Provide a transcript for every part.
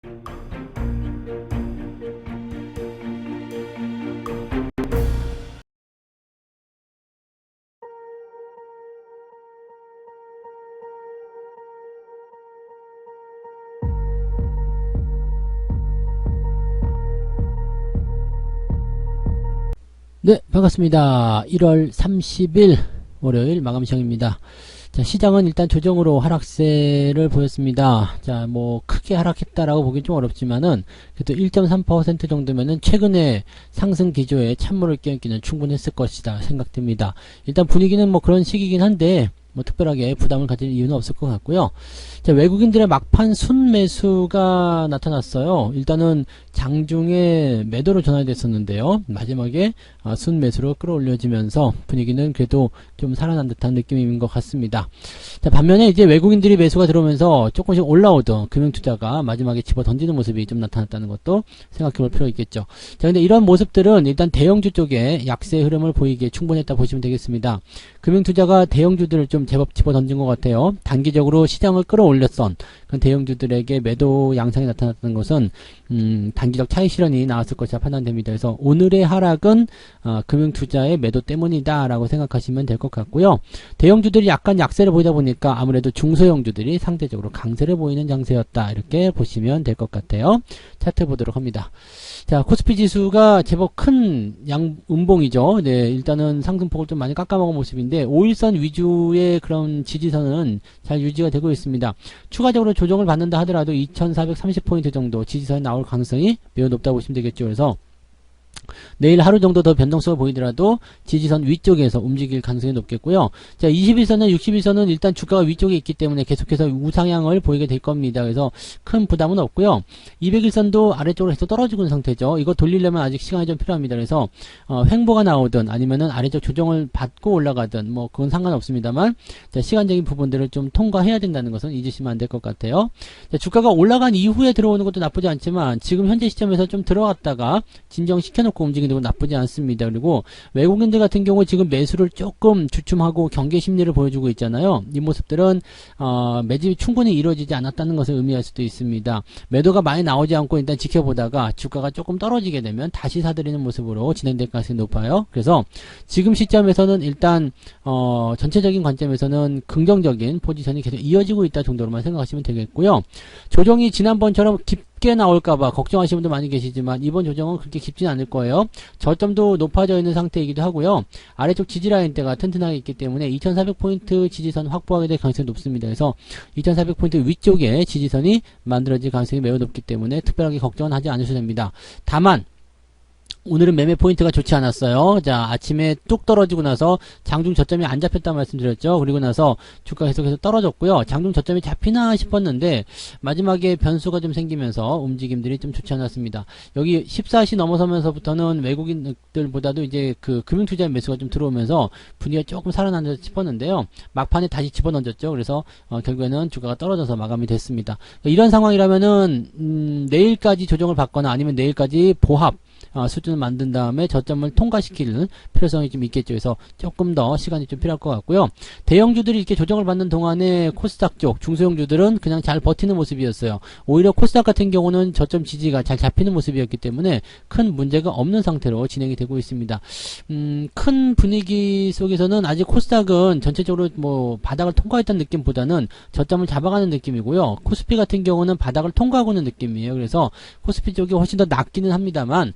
네, 반갑습니다. 1월 30일 월요일 마감 시간입니다. 자, 시장은 일단 조정으로 하락세를 보였습니다. 자, 뭐 크게 하락했다라고 보긴 좀 어렵지만은 그래도 1.3% 정도면은 최근에 상승 기조에 찬물을 끼얹기는 충분했을 것이다 생각됩니다. 일단 분위기는 뭐 그런 시기긴 한데 뭐 특별하게 부담을 가질 이유는 없을 것 같고요. 자, 외국인들의 막판 순매수가 나타났어요. 일단은 장중에 매도로 전환됐었는데요. 마지막에 순매수로 끌어올려지면서 분위기는 그래도 좀 살아난 듯한 느낌인 것 같습니다. 자, 반면에 이제 외국인들이 매수가 들어오면서 조금씩 올라오던 금융투자가 마지막에 집어 던지는 모습이 좀 나타났다는 것도 생각해 볼 필요가 있겠죠. 자, 근데 이런 모습들은 일단 대형주 쪽에 약세 흐름을 보이기에 충분했다 보시면 되겠습니다. 금융투자가 대형주들을 좀 제법 집어 던진 것 같아요. 단기적으로 시장을 끌어올렸던 그 대형주들에게 매도 양상이 나타났던 것은 단기적 차익 실현이 나왔을 것이라 판단됩니다. 그래서 오늘의 하락은 금융투자의 매도 때문이다 라고 생각하시면 될 것 같고요. 대형주들이 약간 약세를 보이다 보니까 아무래도 중소형주들이 상대적으로 강세를 보이는 장세였다 이렇게 보시면 될 것 같아요. 차트 보도록 합니다. 자, 코스피 지수가 제법 큰 음봉이죠. 네, 일단은 상승폭을 좀 많이 깎아먹은 모습인데 5일선 위주의 그런 지지선은 잘 유지가 되고 있습니다. 추가적으로 조정을 받는다 하더라도 2430포인트 정도 지지선이 나올 가능성이 매우 높다고 보시면 되겠죠. 그래서 내일 하루 정도 더 변동성을 보이더라도 지지선 위쪽에서 움직일 가능성이 높겠고요. 자, 21선은 61선은 일단 주가가 위쪽에 있기 때문에 계속해서 우상향을 보이게 될 겁니다. 그래서 큰 부담은 없고요. 201선도 아래쪽으로 계속 떨어지고 있는 상태죠. 이거 돌리려면 아직 시간이 좀 필요합니다. 그래서 횡보가 나오든 아니면은 아래쪽 조정을 받고 올라가든 뭐 그건 상관없습니다만 자, 시간적인 부분들을 좀 통과해야 된다는 것은 잊으시면 안 될 것 같아요. 자, 주가가 올라간 이후에 들어오는 것도 나쁘지 않지만 지금 현재 시점에서 좀 들어갔다가 진정시켜놓고 움직이는 건 나쁘지 않습니다. 그리고 외국인들 같은 경우 지금 매수를 조금 주춤하고 경계 심리를 보여주고 있잖아요. 이 모습들은 매집이 충분히 이루어지지 않았다는 것을 의미할 수도 있습니다. 매도가 많이 나오지 않고 일단 지켜보다가 주가가 조금 떨어지게 되면 다시 사들이는 모습으로 진행될 가능성이 높아요. 그래서 지금 시점에서는 일단 전체적인 관점에서는 긍정적인 포지션이 계속 이어지고 있다 정도로만 생각하시면 되겠고요. 조정이 지난번처럼 깊게 나올까봐 걱정하시는 분도 많이 계시지만 이번 조정은 그렇게 깊지는 않을 거예요. 저점도 높아져 있는 상태이기도 하고요. 아래쪽 지지라인대가 튼튼하게 있기 때문에 2400포인트 지지선 확보하게 될 가능성이 높습니다. 그래서 2400포인트 위쪽에 지지선이 만들어질 가능성이 매우 높기 때문에 특별하게 걱정은 하지 않으셔도 됩니다. 다만 오늘은 매매 포인트가 좋지 않았어요. 자, 아침에 뚝 떨어지고 나서 장중 저점이 안 잡혔다는 말씀드렸죠. 그리고 나서 주가 계속해서 떨어졌고요. 장중 저점이 잡히나 싶었는데 마지막에 변수가 좀 생기면서 움직임들이 좀 좋지 않았습니다. 여기 14시 넘어서면서부터는 외국인들보다도 이제 그 금융투자의 매수가 좀 들어오면서 분위기가 조금 살아난다 싶었는데요. 막판에 다시 집어던졌죠. 그래서 결국에는 주가가 떨어져서 마감이 됐습니다. 이런 상황이라면은 내일까지 조정을 받거나 아니면 내일까지 보합 수준을 만든 다음에 저점을 통과시키는 필요성이 좀 있겠죠. 그래서 조금 더 시간이 좀 필요할 것 같고요. 대형주들이 이렇게 조정을 받는 동안에 코스닥 쪽 중소형주들은 그냥 잘 버티는 모습이었어요. 오히려 코스닥 같은 경우는 저점 지지가 잘 잡히는 모습이었기 때문에 큰 문제가 없는 상태로 진행이 되고 있습니다. 큰 분위기 속에서는 아직 코스닥은 전체적으로 뭐 바닥을 통과했다는 느낌보다는 저점을 잡아가는 느낌이고요. 코스피 같은 경우는 바닥을 통과하고 있는 느낌이에요. 그래서 코스피 쪽이 훨씬 더 낫기는 합니다만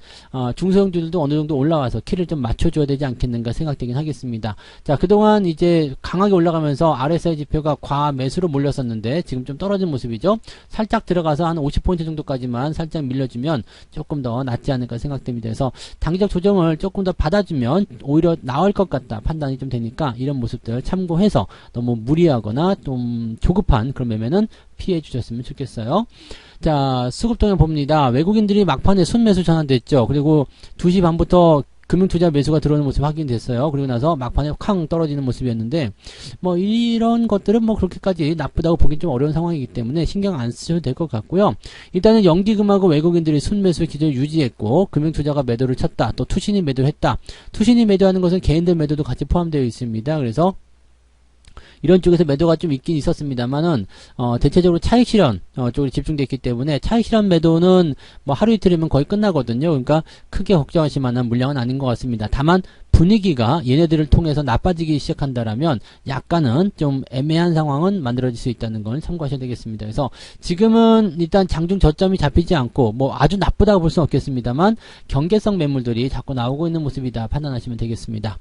중소형주들도 어느 정도 올라와서 키를 좀 맞춰줘야 되지 않겠는가 생각되긴 하겠습니다. 자, 그동안 이제 강하게 올라가면서 RSI 지표가 과매수로 몰렸었는데 지금 좀 떨어진 모습이죠. 살짝 들어가서 한 50포인트 정도까지만 살짝 밀려주면 조금 더 낫지 않을까 생각됩니다. 그래서 단기적 조정을 조금 더 받아주면 오히려 나을 것 같다 판단이 좀 되니까 이런 모습들 참고해서 너무 무리하거나 좀 조급한 그런 매매는 피해 주셨으면 좋겠어요. 자, 수급동향 봅니다. 외국인들이 막판에 순매수 전환됐죠. 그리고 2시 반부터 금융투자 매수가 들어오는 모습이 확인됐어요. 그리고 나서 막판에 쾅 떨어지는 모습이었는데 뭐 이런 것들은 뭐 그렇게까지 나쁘다고 보긴 좀 어려운 상황이기 때문에 신경 안 쓰셔도 될 것 같고요. 일단은 연기금하고 외국인들이 순매수 기조를 유지했고 금융투자가 매도를 쳤다. 또 투신이 매도를 했다. 투신이 매도하는 것은 개인들 매도도 같이 포함되어 있습니다. 그래서 이런 쪽에서 매도가 좀 있긴 있었습니다만은 대체적으로 차익 실현 쪽으로 집중돼 있기 때문에 차익 실현 매도는 뭐 하루 이틀이면 거의 끝나거든요. 그러니까 크게 걱정하실 만한 물량은 아닌 것 같습니다. 다만 분위기가 얘네들을 통해서 나빠지기 시작한다라면 약간은 좀 애매한 상황은 만들어질 수 있다는 건 참고하셔야 되겠습니다. 그래서 지금은 일단 장중 저점이 잡히지 않고 뭐 아주 나쁘다고 볼 수는 없겠습니다만 경계성 매물들이 자꾸 나오고 있는 모습이다 판단하시면 되겠습니다.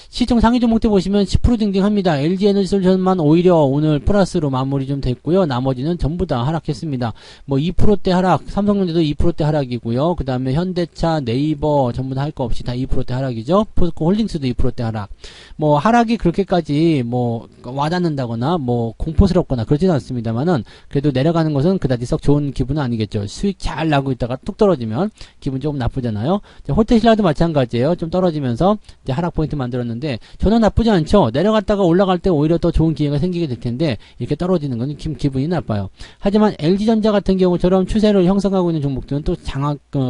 시총 상위 종목들 보시면 10% 딩딩합니다. LG에너지솔루션만 오히려 오늘 플러스로 마무리 좀 됐고요. 나머지는 전부 다 하락했습니다. 뭐 2%대 하락, 삼성전자도 2%대 하락이고요. 그 다음에 현대차, 네이버 전부 다 할 거 없이 다 2%대 하락이죠. 포스코 홀딩스도 2%대 하락. 뭐 하락이 그렇게까지 뭐 와닿는다거나 뭐 공포스럽거나 그러지는 않습니다만은 그래도 내려가는 것은 그다지 썩 좋은 기분은 아니겠죠. 수익 잘 나고 있다가 뚝 떨어지면 기분 조금 나쁘잖아요. 호텔신라도 마찬가지예요. 좀 떨어지면서 이제 하락 포인트 만들었는데 저는 나쁘지 않죠. 내려갔다가 올라갈 때 오히려 더 좋은 기회가 생기게 될 텐데 이렇게 떨어지는 건 기분이 나빠요. 하지만 LG전자 같은 경우처럼 추세를 형성하고 있는 종목들은 또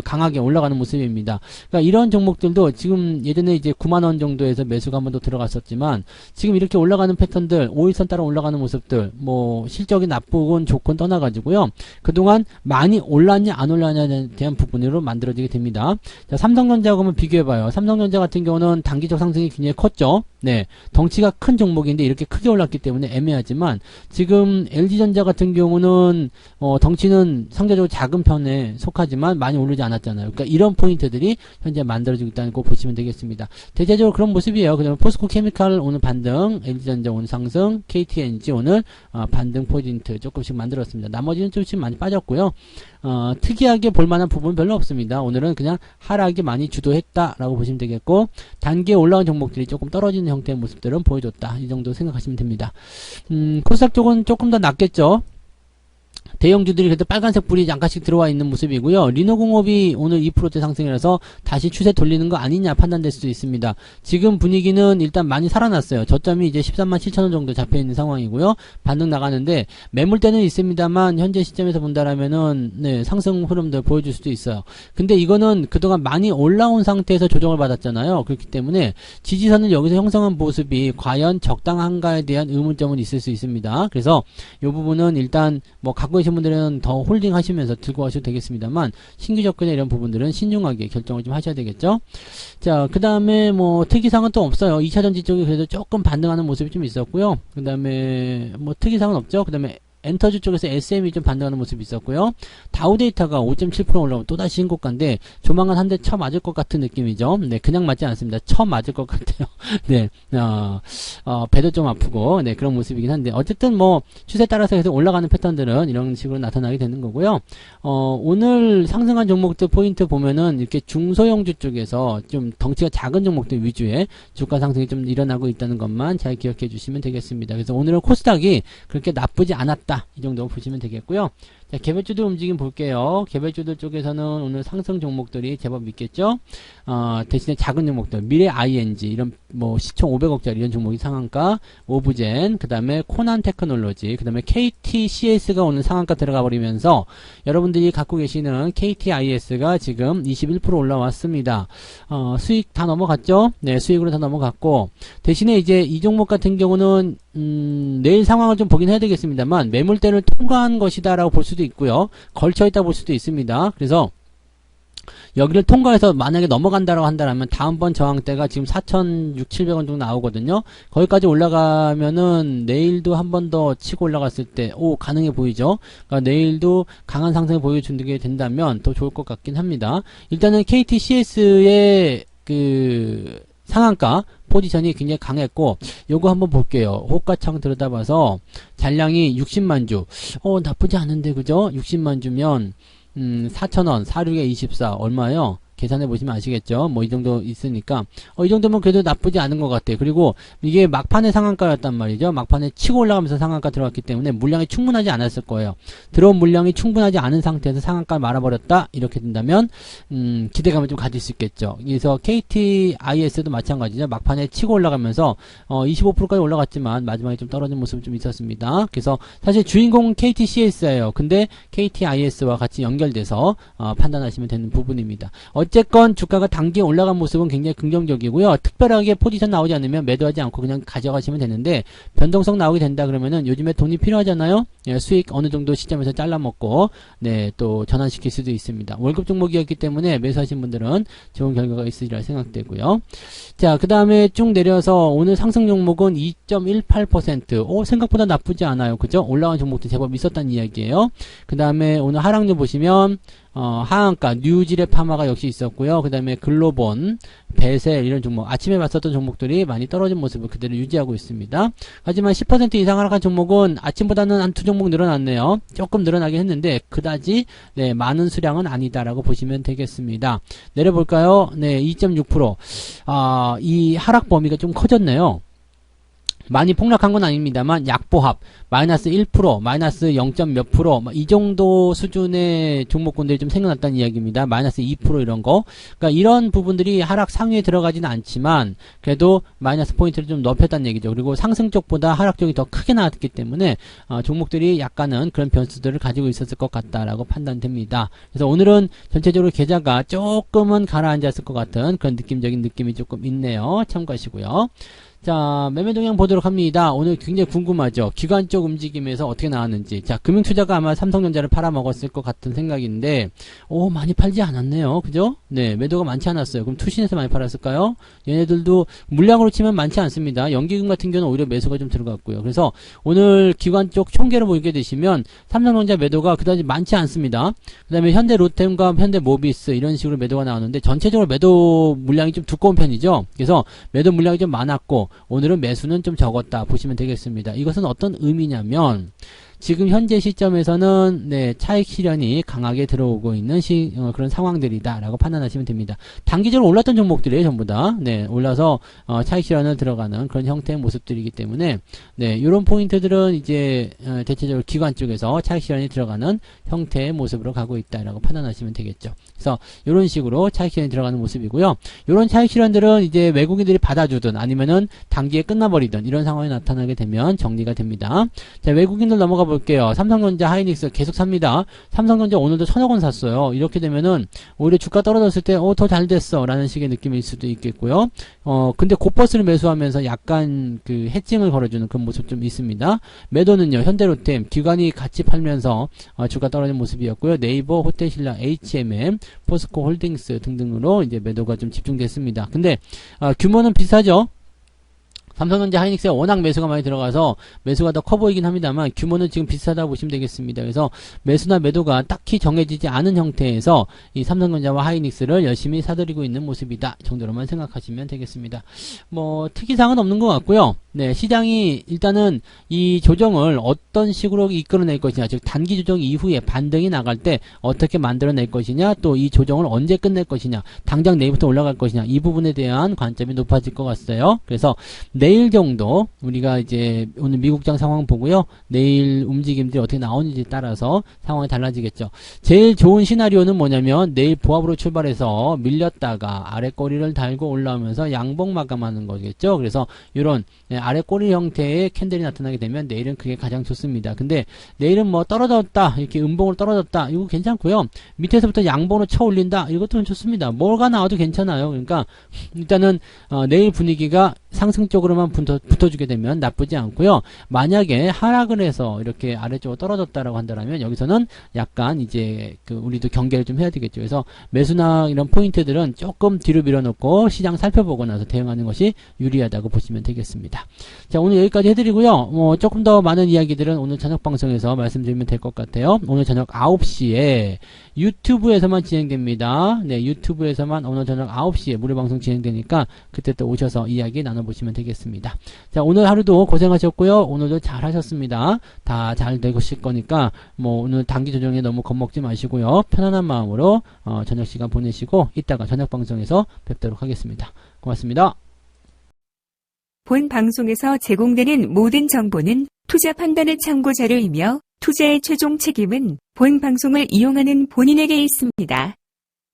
강하게 올라가는 모습입니다. 그러니까 이런 종목들도 지금 예전에 이제 9만원 정도에서 매수가 한 번 더 들어갔었지만 지금 이렇게 올라가는 패턴들 5일선 따라 올라가는 모습들 뭐 실적이 나쁘건 좋건 떠나가지고요. 그동안 많이 올랐냐 안 올랐냐에 대한 부분으로 만들어지게 됩니다. 자, 삼성전자하고 한번 비교해봐요. 삼성전자 같은 경우는 단기적 상승이 굉장히 컸죠. 네, 덩치가 큰 종목인데 이렇게 크게 올랐기 때문에 애매하지만 지금 LG전자 같은 경우는 덩치는 상대적으로 작은 편에 속하지만 많이 오르지 않았잖아요. 그러니까 이런 포인트들이 현재 만들어지고 있다는 거 보시면 되겠습니다. 대체적으로 그런 모습이에요. 그 다음에 포스코 케미칼 오늘 반등, LG전자 오늘 상승, KTNG 오늘 반등 포인트 조금씩 만들었습니다. 나머지는 조금씩 많이 빠졌고요. 특이하게 볼만한 부분은 별로 없습니다. 오늘은 그냥 하락이 많이 주도했다라고 보시면 되겠고 단기에 올라온 종목들이 조금 떨어지는 형태의 모습들은 보여줬다. 이 정도 생각하시면 됩니다. 코스닥 쪽은 조금 더 낫겠죠. 대형주들이 그래도 빨간색 불이 잠깐씩 들어와 있는 모습이고요. 리노공업이 오늘 2%대 상승이라서 다시 추세 돌리는 거 아니냐 판단될 수도 있습니다. 지금 분위기는 일단 많이 살아났어요. 저점이 이제 13만 7천원 정도 잡혀있는 상황이고요. 반등 나가는데 매물대는 있습니다만 현재 시점에서 본다라면은 네, 상승 흐름들 보여줄 수도 있어요. 근데 이거는 그동안 많이 올라온 상태에서 조정을 받았잖아요. 그렇기 때문에 지지선을 여기서 형성한 모습이 과연 적당한가에 대한 의문점은 있을 수 있습니다. 그래서 이 부분은 일단 뭐 갖고 계신 분들은 더 홀딩 하시면서 들고 가셔도 되겠습니다만 신규 접근의 이런 부분들은 신중하게 결정을 좀 하셔야 되겠죠. 자, 그 다음에 뭐 특이사항은 또 없어요. 2차전지 쪽이 그래도 조금 반등하는 모습이 좀 있었고요. 그 다음에 뭐 특이사항은 없죠. 그 다음에 엔터주 쪽에서 SM이 좀 반등하는 모습이 있었고요. 다우데이터가 5.7% 올라오면 또다시 신고가인데 조만간 한 대 쳐 맞을 것 같은 느낌이죠. 네, 그냥 맞지 않습니다. 쳐 맞을 것 같아요. 네, 배도 좀 아프고 네, 그런 모습이긴 한데 어쨌든 뭐 추세 따라서 계속 올라가는 패턴들은 이런 식으로 나타나게 되는 거고요. 오늘 상승한 종목들 포인트 보면은 이렇게 중소형주 쪽에서 좀 덩치가 작은 종목들 위주의 주가 상승이 좀 일어나고 있다는 것만 잘 기억해 주시면 되겠습니다. 그래서 오늘은 코스닥이 그렇게 나쁘지 않았다. 이 정도 보시면 되겠고요. 자, 개별주들 움직임 볼게요. 개별주들 쪽에서는 오늘 상승 종목들이 제법 있겠죠. 대신에 작은 종목들, 미래 ING 이런 뭐 시총 500억짜리 이런 종목이 상한가, 오브젠, 그 다음에 코난 테크놀로지, 그 다음에 KTCS가 오늘 상한가 들어가 버리면서 여러분들이 갖고 계시는 KTIS가 지금 21% 올라왔습니다. 수익 다 넘어갔죠. 네, 수익으로 다 넘어갔고 대신에 이제 이 종목 같은 경우는 내일 상황을 좀 보긴 해야 되겠습니다만 매물대를 통과한 것이다라고 볼 수도 있고요. 걸쳐있다 볼 수도 있습니다. 그래서 여기를 통과해서 만약에 넘어간다라고 한다면 다음번 저항대가 지금 4,600, 700원 정도 나오거든요. 거기까지 올라가면은 내일도 한 번 더 치고 올라갔을 때 가능해 보이죠. 그러니까 내일도 강한 상승을 보여주게 된다면 더 좋을 것 같긴 합니다. 일단은 KTCS의 상한가 포지션이 굉장히 강했고 요거 한번 볼게요. 호가창 들여다봐서 잔량이 60만주 나쁘지 않은데 그죠? 60만주면 4,000원 46에 24 얼마요? 계산해 보시면 아시겠죠? 뭐 이 정도 있으니까 이 정도면 그래도 나쁘지 않은 것 같아요. 그리고 이게 막판의 상한가였단 말이죠. 막판에 치고 올라가면서 상한가 들어갔기 때문에 물량이 충분하지 않았을 거예요. 들어온 물량이 충분하지 않은 상태에서 상한가를 말아버렸다 이렇게 된다면 기대감을 좀 가질 수 있겠죠. 그래서 KTIS도 마찬가지죠. 막판에 치고 올라가면서 25%까지 올라갔지만 마지막에 좀 떨어진 모습이 좀 있었습니다. 그래서 사실 주인공은 KTCS예요. 근데 KTIS와 같이 연결돼서 판단하시면 되는 부분입니다. 어쨌건 주가가 단기에 올라간 모습은 굉장히 긍정적이고요. 특별하게 포지션 나오지 않으면 매도하지 않고 그냥 가져가시면 되는데, 변동성 나오게 된다 그러면은 요즘에 돈이 필요하잖아요. 예, 수익 어느 정도 시점에서 잘라먹고, 네, 또 전환시킬 수도 있습니다. 월급 종목이었기 때문에 매수하신 분들은 좋은 결과가 있으리라 생각되고요. 자, 그 다음에 쭉 내려서 오늘 상승 종목은 2.18%. 생각보다 나쁘지 않아요. 그죠? 올라간 종목도 제법 있었다는 이야기예요. 그 다음에 오늘 하락률 보시면 하한가, 뉴질의 파마가 역시 있었고요. 그 다음에 글로본, 베셀 이런 종목, 아침에 봤었던 종목들이 많이 떨어진 모습을 그대로 유지하고 있습니다. 하지만 10% 이상 하락한 종목은 아침보다는 한 두 종목 늘어났네요. 조금 늘어나긴 했는데 그다지 네, 많은 수량은 아니다라고 보시면 되겠습니다. 내려볼까요? 네, 2.6%. 이 하락 범위가 좀 커졌네요. 많이 폭락한 건 아닙니다만 약보합 마이너스 1%, 마이너스 0. 몇 프로 이 정도 수준의 종목군들이 좀 생겨났다는 이야기입니다. 마이너스 2% 이런 거. 그러니까 이런 부분들이 하락 상위에 들어가지는 않지만 그래도 마이너스 포인트를 좀 높였다는 얘기죠. 그리고 상승 쪽보다 하락 쪽이 더 크게 나왔기 때문에 종목들이 약간은 그런 변수들을 가지고 있었을 것 같다라고 판단됩니다. 그래서 오늘은 전체적으로 계좌가 조금은 가라앉았을 것 같은 그런 느낌적인 느낌이 조금 있네요. 참고하시고요. 자, 매매 동향 보도록 합니다. 오늘 굉장히 궁금하죠. 기관 쪽 움직임에서 어떻게 나왔는지. 자, 금융투자가 아마 삼성전자를 팔아먹었을 것 같은 생각인데, 많이 팔지 않았네요. 그죠? 네, 매도가 많지 않았어요. 그럼 투신에서 많이 팔았을까요? 얘네들도 물량으로 치면 많지 않습니다. 연기금 같은 경우는 오히려 매수가 좀 들어갔고요. 그래서 오늘 기관 쪽 총계를 보게 되시면 삼성전자 매도가 그다지 많지 않습니다. 그 다음에 현대 로템과 현대 모비스 이런 식으로 매도가 나오는데 전체적으로 매도 물량이 좀 두꺼운 편이죠. 그래서 매도 물량이 좀 많았고 오늘은 매수는 좀 적었다 보시면 되겠습니다. 이것은 어떤 의미냐면 지금 현재 시점에서는 네, 차익 실현이 강하게 들어오고 있는 그런 상황들이다라고 판단하시면 됩니다. 단기적으로 올랐던 종목들이에요, 전부 다. 네, 올라서 차익 실현을 들어가는 그런 형태의 모습들이기 때문에 네, 이런 포인트들은 이제 대체적으로 기관 쪽에서 차익 실현이 들어가는 형태의 모습으로 가고 있다라고 판단하시면 되겠죠. 그래서 이런 식으로 차익 실현이 들어가는 모습이고요. 이런 차익 실현들은 이제 외국인들이 받아주든 아니면은 단기에 끝나버리든 이런 상황이 나타나게 되면 정리가 됩니다. 자, 외국인들 넘어가 볼게요. 삼성전자, 하이닉스 계속 삽니다. 삼성전자 오늘도 1,000억 원 샀어요. 이렇게 되면은 오히려 주가 떨어졌을 때 더 잘 됐어 라는 식의 느낌일 수도 있겠고요. 근데 곧버스를 매수하면서 약간 그 해칭을 걸어주는 그런 모습 좀 있습니다. 매도는요, 현대로템 기관이 같이 팔면서 주가 떨어진 모습이었고요. 네이버, 호텔신라, H&M, 포스코 홀딩스 등등으로 이제 매도가 좀 집중됐습니다. 근데 규모는 비슷하죠. 삼성전자, 하이닉스에 워낙 매수가 많이 들어가서 매수가 더 커 보이긴 합니다만 규모는 지금 비슷하다고 보시면 되겠습니다. 그래서 매수나 매도가 딱히 정해지지 않은 형태에서 이 삼성전자와 하이닉스를 열심히 사들이고 있는 모습이다 정도로만 생각하시면 되겠습니다. 뭐 특이사항은 없는 것 같고요. 네, 시장이 일단은 이 조정을 어떤 식으로 이끌어낼 것이냐, 즉 단기 조정 이후에 반등이 나갈 때 어떻게 만들어낼 것이냐, 또 이 조정을 언제 끝낼 것이냐, 당장 내일부터 올라갈 것이냐, 이 부분에 대한 관점이 높아질 것 같아요. 그래서 내일 정도 우리가 이제 오늘 미국장 상황 보고요. 내일 움직임들이 어떻게 나오는지에 따라서 상황이 달라지겠죠. 제일 좋은 시나리오는 뭐냐면 내일 보합으로 출발해서 밀렸다가 아래 꼬리를 달고 올라오면서 양봉 마감하는 거겠죠. 그래서 이런 아래 꼬리 형태의 캔들이 나타나게 되면 내일은 그게 가장 좋습니다. 근데 내일은 뭐 떨어졌다, 이렇게 음봉으로 떨어졌다, 이거 괜찮고요. 밑에서부터 양봉으로 쳐 올린다, 이것도 좋습니다. 뭐가 나와도 괜찮아요. 그러니까 일단은 내일 분위기가 상승 쪽으로만 붙어주게 되면 나쁘지 않고요. 만약에 하락을 해서 이렇게 아래쪽으로 떨어졌다라고 한다면 여기서는 약간 이제 우리도 경계를 좀 해야 되겠죠. 그래서 매수나 이런 포인트들은 조금 뒤로 밀어놓고 시장 살펴보고 나서 대응하는 것이 유리하다고 보시면 되겠습니다. 자, 오늘 여기까지 해드리고요. 조금 더 많은 이야기들은 오늘 저녁 방송에서 말씀드리면 될 것 같아요. 오늘 저녁 9시에 유튜브에서만 진행됩니다. 네, 유튜브에서만 오늘 저녁 9시에 무료 방송 진행되니까 그때 또 오셔서 이야기 나눠보시면 되겠습니다. 자, 오늘 하루도 고생하셨고요. 오늘도 잘 하셨습니다. 다 잘 되실 거니까 뭐 오늘 단기 조정에 너무 겁먹지 마시고요. 편안한 마음으로 저녁 시간 보내시고 이따가 저녁 방송에서 뵙도록 하겠습니다. 고맙습니다. 본 방송에서 제공되는 모든 정보는 투자 판단의 참고 자료이며 투자의 최종 책임은 본 방송을 이용하는 본인에게 있습니다.